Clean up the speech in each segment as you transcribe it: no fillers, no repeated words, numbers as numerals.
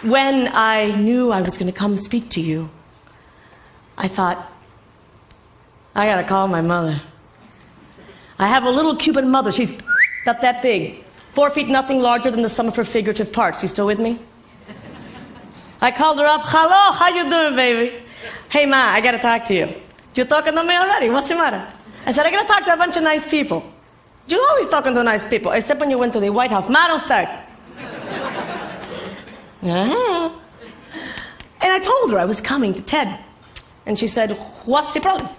when I knew I was going to come speak to you, I thought, I got to call my mother. I have a little Cuban mother. She's about that big. 4 feet, nothing larger than the sum of her figurative parts. You still with me? I called her up. Hello, how you doing, baby? Hey, Ma, I got to talk to you. You talking to me already? What's the matter? I said, I got to talk to a bunch of nice people. You're always talking to nice people, except when you went to the White House. Ma, don't start. Uh-huh. And I told her I was coming to TED. And she said, what's the problem?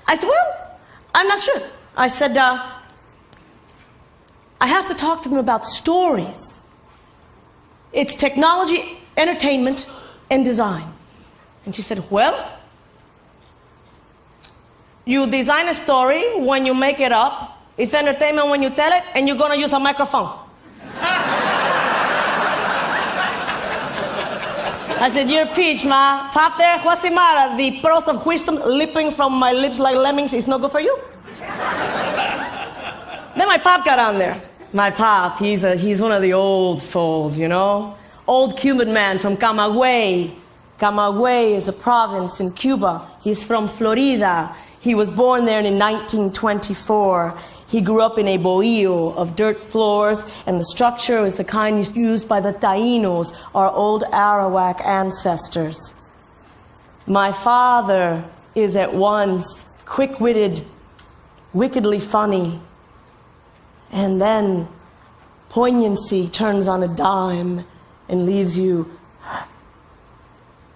I said, well, I'm not sure. I said, I have to talk to them about stories. It's technology, entertainment, and design. And she said, well, you design a story when you make it up. It's entertainment when you tell it, and you're going to use a microphone. I said, you're a peach, Ma. Pop there, what's the matter? The pearls of wisdom leaping from my lips like lemmings is no good for you? Then my pop got on there. My pop, he's one of the old fools, you know? Old Cuban man from Camagüey. Camagüey is a province in Cuba. He's from Florida. He was born there in 1924. He grew up in a bohío of dirt floors, and the structure was the kind used by the Taínos, our old Arawak ancestors. My father is at once quick-witted, wickedly funny, and then poignancy turns on a dime and leaves you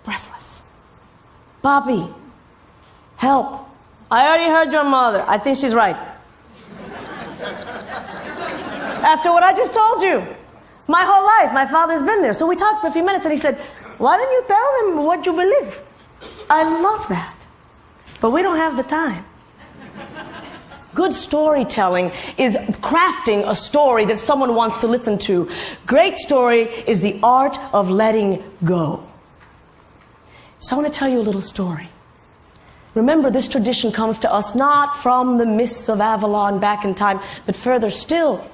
breathless. Bobby, help. I already heard your mother. I think she's right. After what I just told you, my whole life, my father's been there. So we talked for a few minutes, and he said, why didn't you tell them what you believe? I love that. But we don't have the time. Good storytelling is crafting a story that someone wants to listen to. Great story is the art of letting go. So I want to tell you a little story. Remember, this tradition comes to us not from the mists of Avalon back in time, but further still.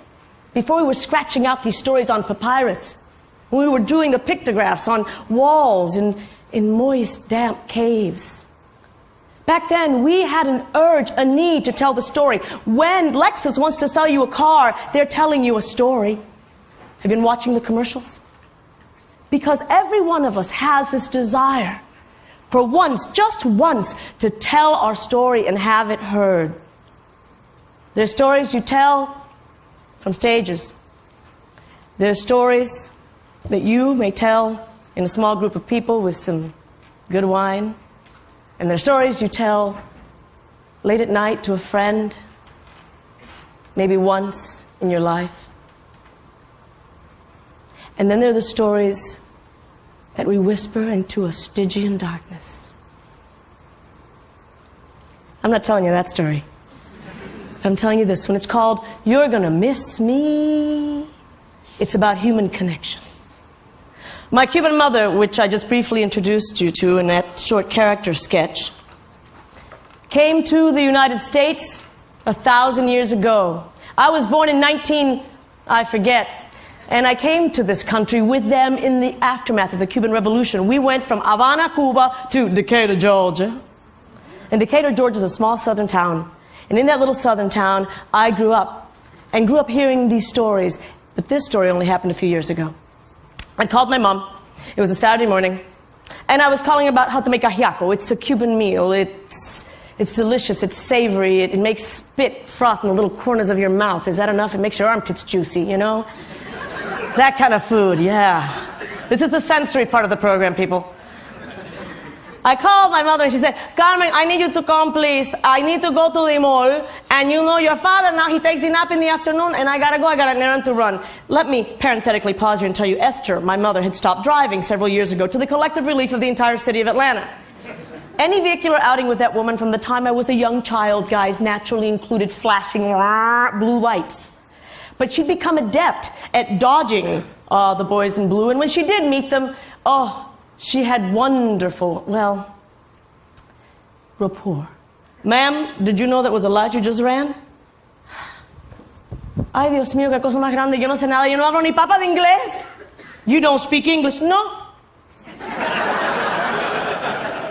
Before we were scratching out these stories on papyrus, when we were doing the pictographs on walls in moist, damp caves. Back then, we had an urge, a need to tell the story. When Lexus wants to sell you a car, they're telling you a story. Have you been watching the commercials? Because every one of us has this desire for once, just once, to tell our story and have it heard. There's stories you tell from stages. There's stories that you may tell in a small group of people with some good wine. And there's stories you tell late at night to a friend, maybe once in your life. And then there are the stories that we whisper into a Stygian darkness. I'm not telling you that story. I'm telling you this one. It's called You're Gonna Miss Me. It's about human connection. My Cuban mother, which I just briefly introduced you to in that short character sketch, came to the United States 1,000 years ago. I was born in I forget. And I came to this country with them in the aftermath of the Cuban Revolution. We went from Havana, Cuba, to Decatur, Georgia. And Decatur, Georgia is a small southern town. And in that little southern town, I grew up. And grew up hearing these stories. But this story only happened a few years ago. I called my mom. It was a Saturday morning. And I was calling about how to make ajiaco. It's a Cuban meal. It's delicious. It's savory. It makes spit froth in the little corners of your mouth. Is that enough? It makes your armpits juicy, you know? That kind of food, yeah. This is the sensory part of the program, people. I called my mother and she said, Carmen, I need you to come, please. I need to go to the mall. And you know your father now, he takes a nap in the afternoon and I gotta go, I got an errand to run. Let me parenthetically pause here and tell you, Esther, my mother, had stopped driving several years ago to the collective relief of the entire city of Atlanta. Any vehicular outing with that woman from the time I was a young child, guys, naturally included flashing blue lights. But she'd become adept at dodging the boys in blue. And when she did meet them, she had wonderful, rapport. Ma'am, did you know that was a light you just ran? Ay, Dios mío, qué cosa más grande. Yo no sé nada. Yo no hablo ni papa de inglés. You don't speak English? No.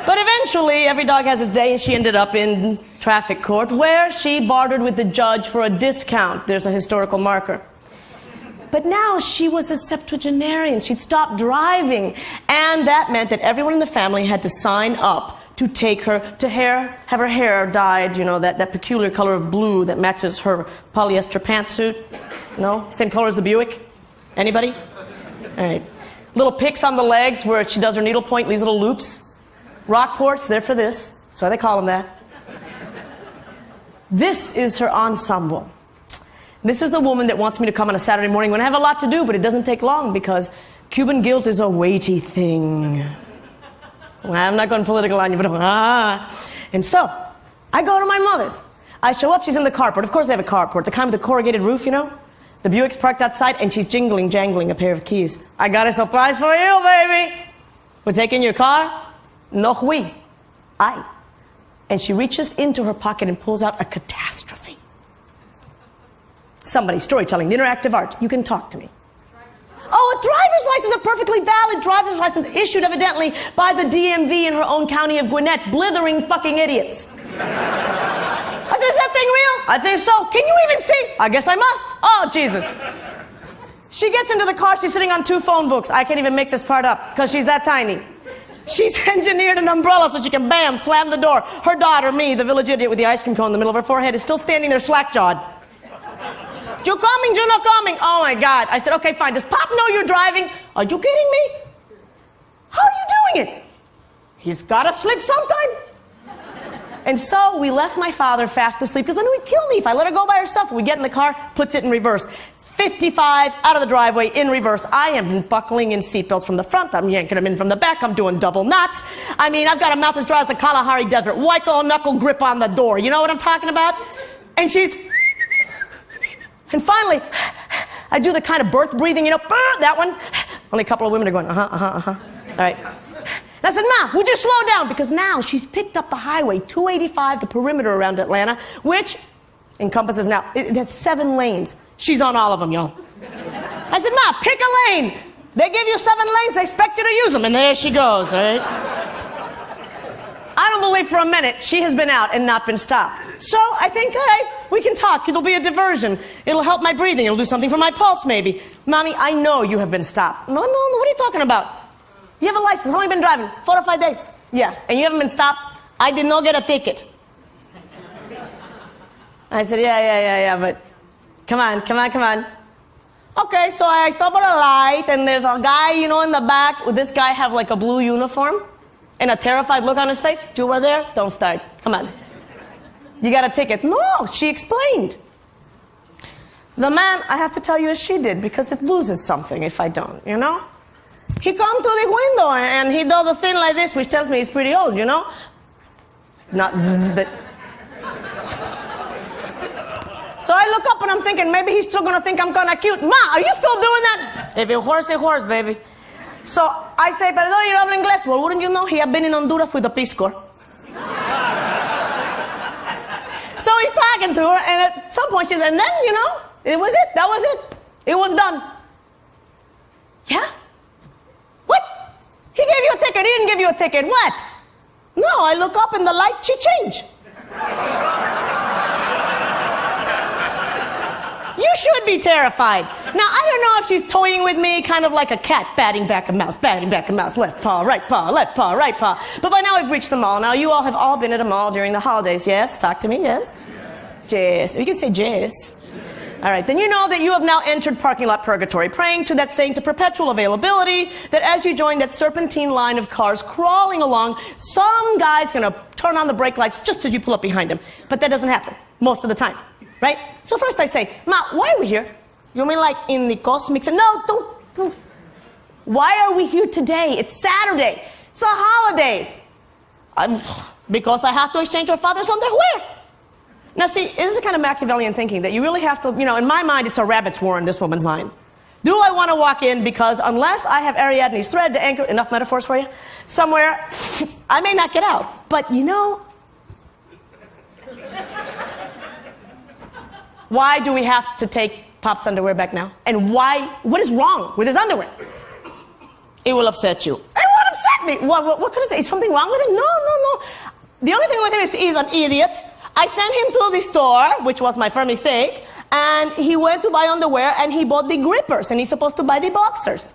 But eventually, every dog has its day, and she ended up in traffic court, where she bartered with the judge for a discount. There's a historical marker. But now she was a septuagenarian. She'd stopped driving. And that meant that everyone in the family had to sign up to take her to have her hair dyed, you know, that peculiar color of blue that matches her polyester pantsuit. No? Same color as the Buick? Anybody? All right. Little picks on the legs where she does her needlepoint, these little loops. Rockports, they're for this. That's why they call them that. This is her ensemble. This is the woman that wants me to come on a Saturday morning when I have a lot to do, but it doesn't take long because Cuban guilt is a weighty thing. Well, I'm not going political on you, but And so, I go to my mother's. I show up, she's in the carport. Of course they have a carport, the kind with the corrugated roof, you know? The Buick's parked outside, and she's jangling a pair of keys. I got a surprise for you, baby. We're taking your car? No, oui. Aye. And she reaches into her pocket and pulls out a catastrophe. Somebody, storytelling, the interactive art. You can talk to me. Oh, a driver's license, a perfectly valid driver's license issued evidently by the DMV in her own county of Gwinnett. Blithering fucking idiots. I said, is that thing real? I think so. Can you even see? I guess I must. Oh, Jesus. She gets into the car. She's sitting on 2 phone books. I can't even make this part up because she's that tiny. She's engineered an umbrella so she can, bam, slam the door. Her daughter, me, the village idiot with the ice cream cone in the middle of her forehead, is still standing there slack-jawed. You coming? You not coming? Oh, my God. I said, okay, fine. Does Pop know you're driving? Are you kidding me? How are you doing it? He's got to sleep sometime. And so we left my father fast asleep because I knew he'd kill me if I let her go by herself. We get in the car, puts it in reverse. 55 out of the driveway in reverse. I am buckling in seatbelts from the front. I'm yanking them in from the back. I'm doing double knots. I mean, I've got a mouth as dry as the Kalahari Desert. White knuckle grip on the door. You know what I'm talking about? And she's... And finally, I do the kind of birth breathing, you know, that one. Only a couple of women are going, All right. And I said, Ma, would you slow down? Because now she's picked up the highway, 285, the perimeter around Atlanta, which encompasses now, it has 7 lanes. She's on all of them, y'all. I said, Ma, pick a lane. They give you 7 lanes, they expect you to use them. And there she goes, all right? I don't believe for a minute she has been out and not been stopped. So I think, all right, we can talk. It'll be a diversion. It'll help my breathing. It'll do something for my pulse, maybe. Mommy, I know you have been stopped. No, what are you talking about? You have a license. I've only been driving 4 or 5 days. Yeah, and you haven't been stopped? I did not get a ticket. I said, yeah, but come on. Okay, so I stop at a light, and there's a guy, you know, in the back. Would this guy have like a blue uniform and a terrified look on his face? You were there? Don't start. Come on. You got a ticket. No, she explained. The man, I have to tell you as she did, because it loses something if I don't, you know? He come to the window and he does a thing like this, which tells me he's pretty old, you know? Not zzz, but... So I look up and I'm thinking, maybe he's still gonna think I'm kinda cute. Ma, are you still doing that? If it horse, baby. So I say, perdón, you hablo inglés. Well, wouldn't you know, he had been in Honduras with the Peace Corps. So he's talking to her, and at some point she said, and then, you know, it was it. That was it. It was done. Yeah? What? He gave you a ticket. He didn't give you a ticket. What? No, I look up and the light, she changed. You should be terrified. Now, I don't know if she's toying with me, kind of like a cat, batting back a mouse, left paw, right paw, left paw, right paw. But by now we've reached the mall. Now, you all have all been at a mall during the holidays, yes? Talk to me, yes? Yes. You can say yes. All right, then you know that you have now entered parking lot purgatory, praying to that saint of perpetual availability, that as you join that serpentine line of cars crawling along, some guy's going to turn on the brake lights just as you pull up behind him. But that doesn't happen most of the time. Right? So first I say, Ma, why are we here? You mean like in the cosmic sense? No, don't. Why are we here today? It's Saturday. It's the holidays. Because I have to exchange your father's underwear. Now see, this is the kind of Machiavellian thinking that you really have to, you know, in my mind it's a rabbit's war in this woman's mind. Do I want to walk in because unless I have Ariadne's thread to anchor, enough metaphors for you, somewhere, I may not get out. But you know, why do we have to take Pop's underwear back now? And why? What is wrong with his underwear? It will upset you. And what upset me. What could I say? Is something wrong with him? No. The only thing with him is he's an idiot. I sent him to the store, which was my first mistake, and he went to buy underwear, and he bought the grippers, and he's supposed to buy the boxers.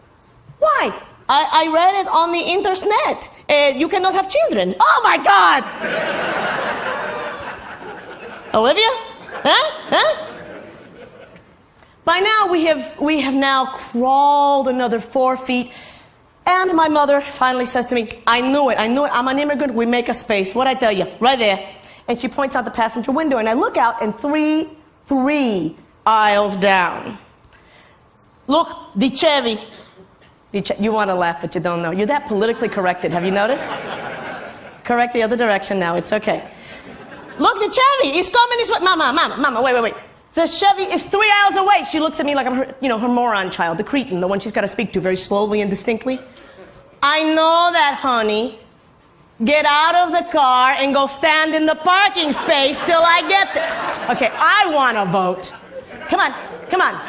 Why? I read it on the internet. You cannot have children. Oh, my God! Olivia? Huh? By now, we have now crawled another 4 feet, and my mother finally says to me, I knew it. I'm an immigrant. We make a space. What'd I tell you? Right there. And she points out the passenger window, and I look out, and three aisles down. Look, the Chevy. You want to laugh, but you don't know. You're that politically corrected. Have you noticed? Correct the other direction now. It's okay. Look, the Chevy. He's coming this way. Mama, wait. The Chevy is 3 aisles away. She looks at me like I'm her moron child, the cretin, the one she's got to speak to very slowly and distinctly. I know that, honey. Get out of the car and go stand in the parking space till I get there. Okay, I want to vote. Come on.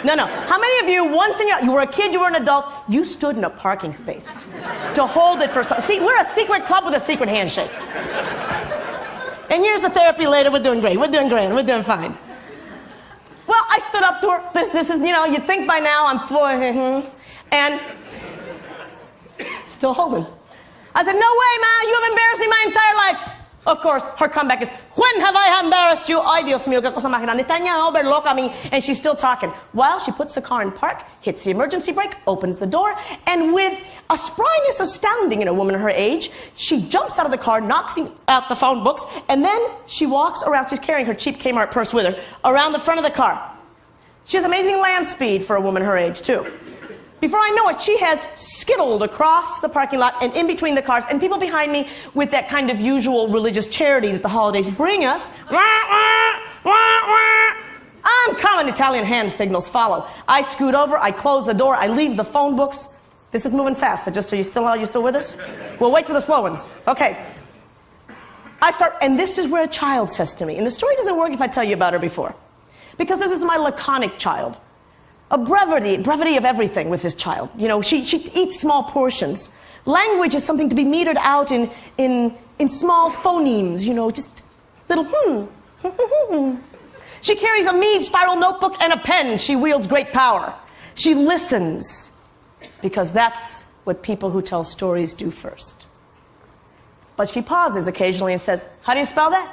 No. How many of you, once in you were a kid, you were an adult, you stood in a parking space to hold it for... See, we're a secret club with a secret handshake. And here's the therapy later. We're doing great. We're doing fine. Well, I stood up to her. This is, you'd think by now I'm 4, and still holding. I said, no way, Ma, you have embarrassed me my entire life. Of course, her comeback is, when have I embarrassed you? Ay, Dios mío, qué cosa más grande. Está over loca a mí. And she's still talking. While she puts the car in park, hits the emergency brake, opens the door, and with a spryness astounding in a woman her age, she jumps out of the car, knocks out the phone books, and then she walks around. She's carrying her cheap Kmart purse with her, around the front of the car. She has amazing land speed for a woman her age, too. Before I know it, she has skittled across the parking lot and in between the cars, and people behind me with that kind of usual religious charity that the holidays bring us. I'm coming. Italian hand signals follow. I scoot over, I close the door, I leave the phone books. This is moving fast, so just so you still with us? We'll wait for the slow ones. Okay. I start, and this is where a child says to me, and the story doesn't work if I tell you about her before, because this is my laconic child. A brevity of everything with this child. She eats small portions. Language is something to be metered out in small phonemes, just little She carries a mead spiral notebook and a pen. She wields great power. She listens, because that's what people who tell stories do first. But she pauses occasionally and says, how do you spell that?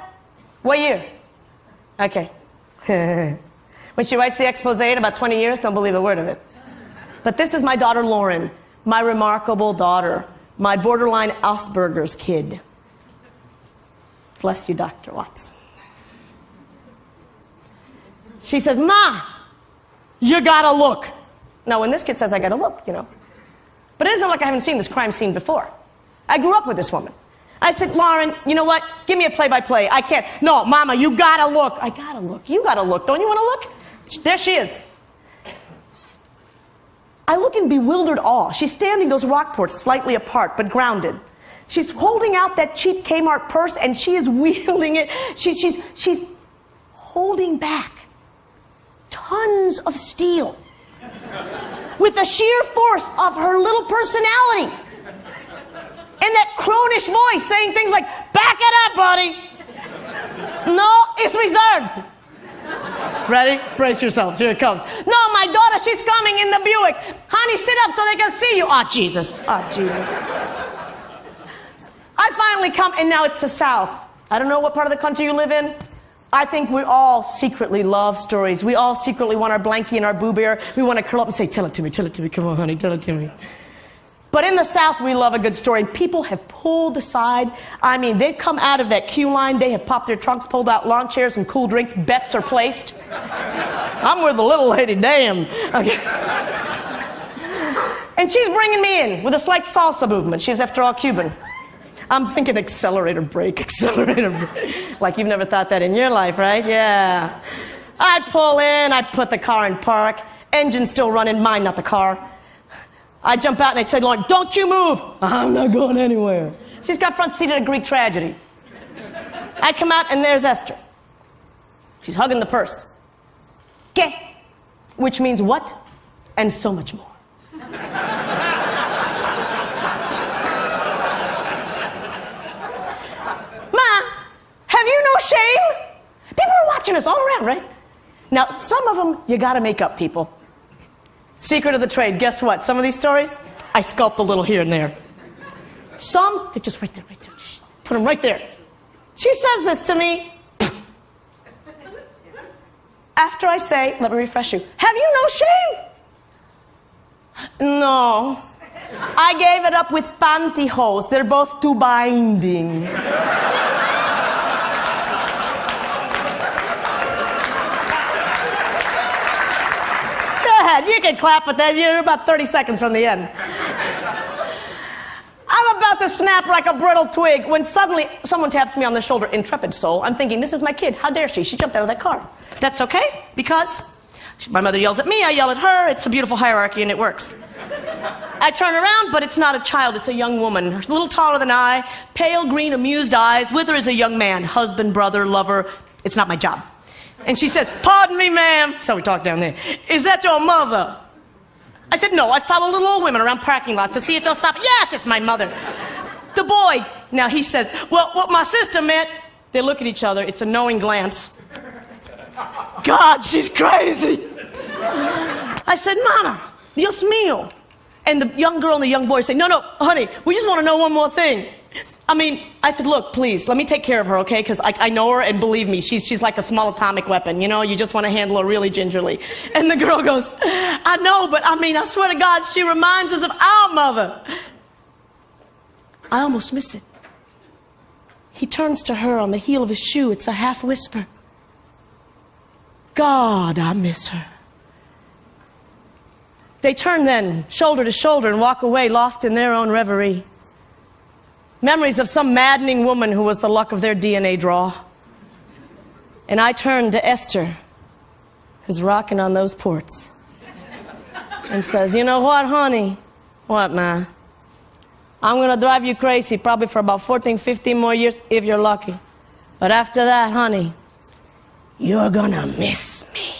What year? Okay. When she writes the expose in about 20 years, don't believe a word of it. But this is my daughter, Lauren, my remarkable daughter, my borderline Asperger's kid. Bless you, Dr. Watson. She says, Ma, you gotta look. Now, when this kid says I gotta look, But it isn't like I haven't seen this crime scene before. I grew up with this woman. I said, Lauren, you know what? Give me a play-by-play. I can't. No, Mama, you gotta look. I gotta look. You gotta look. Don't you want to look? There she is. I look in bewildered awe. She's standing those rockports slightly apart, but grounded. She's holding out that cheap Kmart purse, and she is wielding it. She's holding back tons of steel with the sheer force of her little personality. And that cronish voice saying things like, back it up, buddy. No, it's reserved. Ready? Brace yourselves. Here it comes. No, my daughter, she's coming in the Buick. Honey, sit up so they can see you. Oh, Jesus. I finally come, and now it's the South. I don't know what part of the country you live in. I think we all secretly love stories. We all secretly want our blankie and our Boo Bear. We want to curl up and say, tell it to me. Come on, honey, tell it to me. But in the South, we love a good story, and people have pulled aside. I mean, they've come out of that queue line. They have popped their trunks, pulled out lawn chairs and cool drinks. Bets are placed. I'm with the little lady, damn. Okay. And she's bringing me in with a slight salsa movement. She's, after all, Cuban. I'm thinking accelerator brake. Like you've never thought that in your life, right? Yeah. I pull in, I put the car in park. Engine still running, mine, not the car. I jump out and I say, Lauren, don't you move. I'm not going anywhere. She's got front seat at a Greek tragedy. I come out and there's Esther. She's hugging the purse. ¿Qué? Which means what? And so much more. this all around, right? Now, some of them, you gotta make up, people. Secret of the trade, guess what? Some of these stories, I sculpt a little here and there. Some, they're just right there. Shh, put them right there. She says this to me. After I say, let me refresh you, have you no shame? No. I gave it up with pantyhose. They're both too binding. Go ahead, you can clap at that. You're about 30 seconds from the end. I'm about to snap like a brittle twig when suddenly someone taps me on the shoulder. Intrepid soul. I'm thinking, this is my kid. How dare she? She jumped out of that car. That's okay, because my mother yells at me, I yell at her. It's a beautiful hierarchy, and it works. I turn around, but it's not a child. It's a young woman. A little taller than I, pale green, amused eyes. With her is a young man, husband, brother, lover. It's not my job. And she says, pardon me, ma'am. So we talk down there. Is that your mother? I said, no, I follow little old women around parking lots to see if they'll stop. Yes, it's my mother. The boy, now he says, well, what my sister meant. They look at each other. It's a knowing glance. God, she's crazy. I said, Mama, Dios mío. And the young girl and the young boy say, no, honey, we just want to know one more thing. I said, look, please, let me take care of her, okay? Because I know her, and believe me, she's like a small atomic weapon. You know, you just want to handle her really gingerly. And the girl goes, I know, but I swear to God, she reminds us of our mother. I almost miss it. He turns to her on the heel of his shoe. It's a half whisper. God, I miss her. They turn then, shoulder to shoulder, and walk away, lost in their own reverie. Memories of some maddening woman who was the luck of their DNA draw. And I turn to Esther, who's rocking on those ports, and says, you know what, honey? What, man? I'm going to drive you crazy probably for about 14, 15 more years if you're lucky. But after that, honey, you're going to miss me.